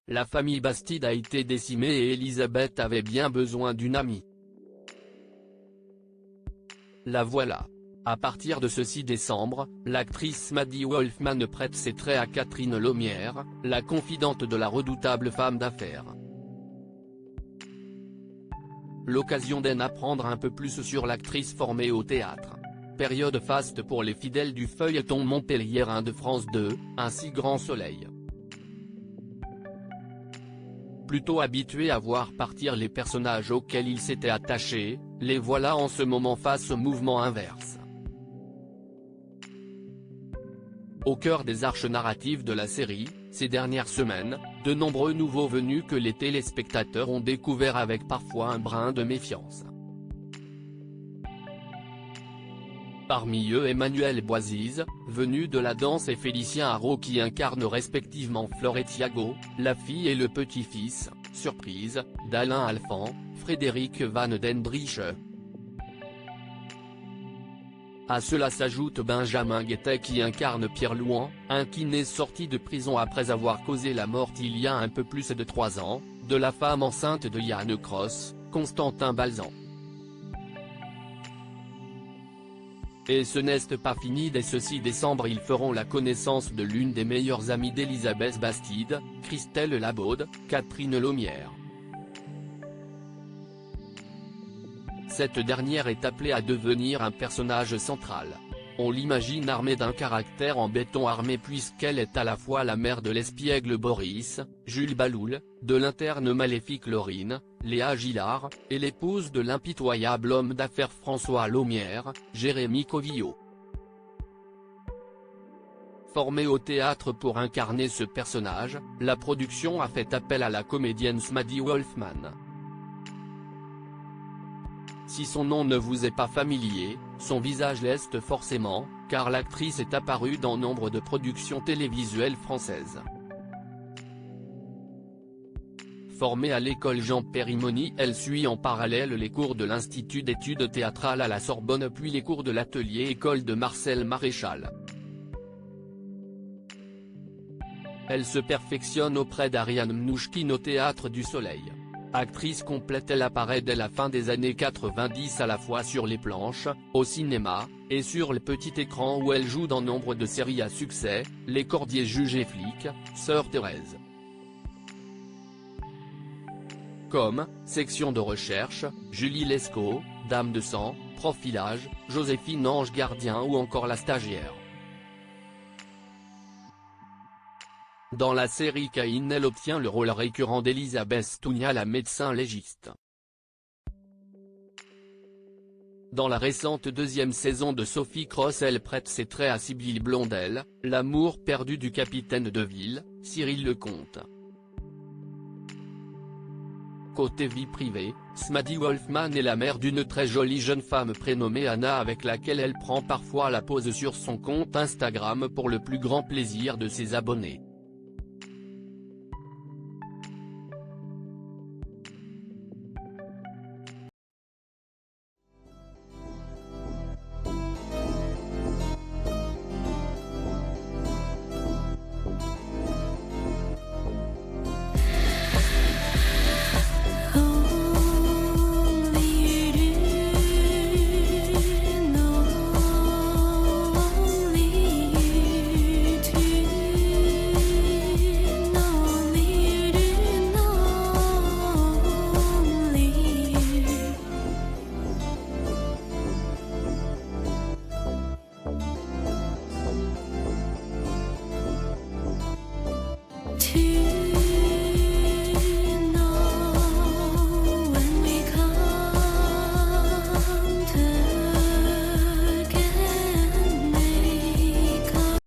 La famille Bastide a été décimée et Elisabeth avait bien besoin d'une amie. La voilà. À partir de ce 6 décembre, l'actrice Maddie Wolfman prête ses traits à Catherine Laumière, la confidente de la redoutable femme d'affaires. L'occasion d'en apprendre un peu plus sur l'actrice formée au théâtre. Période faste pour les fidèles du feuilleton montpelliérain de France 2, ainsi Grand Soleil. Plutôt habitués à voir partir les personnages auxquels ils s'étaient attachés, les voilà en ce moment face au mouvement inverse. Au cœur des arches narratives de la série, ces dernières semaines, de nombreux nouveaux venus que les téléspectateurs ont découverts avec parfois un brin de méfiance. Parmi eux Emmanuel Boisise, venu de la danse, et Félicien Haro qui incarne respectivement Flore et Thiago, la fille et le petit-fils, surprise, d'Alain Alphand, Frédéric Van Dendriche. À cela s'ajoute Benjamin Guettet qui incarne Pierre Louan, un kiné sorti de prison après avoir causé la mort il y a un peu plus de 3 ans, de la femme enceinte de Yann Cross, Constantin Balzan. Et ce n'est pas fini. Dès ce 6 décembre ils feront la connaissance de l'une des meilleures amies d'Elisabeth Bastide, Christelle Labaude, Catherine Laumière. Cette dernière est appelée à devenir un personnage central. On l'imagine armée d'un caractère en béton armé puisqu'elle est à la fois la mère de l'espiègle Boris, Jules Baloul, de l'interne maléfique Laurine, Léa Gillard, et l'épouse de l'impitoyable homme d'affaires François Laumière, Jérémy Covillo. Formée au théâtre pour incarner ce personnage, la production a fait appel à la comédienne Maddie Wolfman. Si son nom ne vous est pas familier, son visage l'est forcément, car l'actrice est apparue dans nombre de productions télévisuelles françaises. Formée à l'école Jean Périmoni, elle suit en parallèle les cours de l'Institut d'études théâtrales à la Sorbonne puis les cours de l'atelier école de Marcel Maréchal. Elle se perfectionne auprès d'Ariane Mnouchkine au Théâtre du Soleil. Actrice complète, elle apparaît dès la fin des années 90 à la fois sur les planches, au cinéma, et sur le petit écran où elle joue dans nombre de séries à succès, Les Cordiers juges et flics, Sœur Thérèse. Comme, Section de recherche, Julie Lescaut, Dame de sang, Profilage, Joséphine Ange Gardien ou encore La stagiaire. Dans la série Caïn, elle obtient le rôle récurrent d'Elisabeth Stougnat, la médecin légiste. Dans la récente 2e saison de Sophie Cross, elle prête ses traits à Sibylle Blondel, l'amour perdu du capitaine de ville, Cyril Lecomte. Côté vie privée, Maddie Wolfman est la mère d'une très jolie jeune femme prénommée Anna avec laquelle elle prend parfois la pose sur son compte Instagram pour le plus grand plaisir de ses abonnés.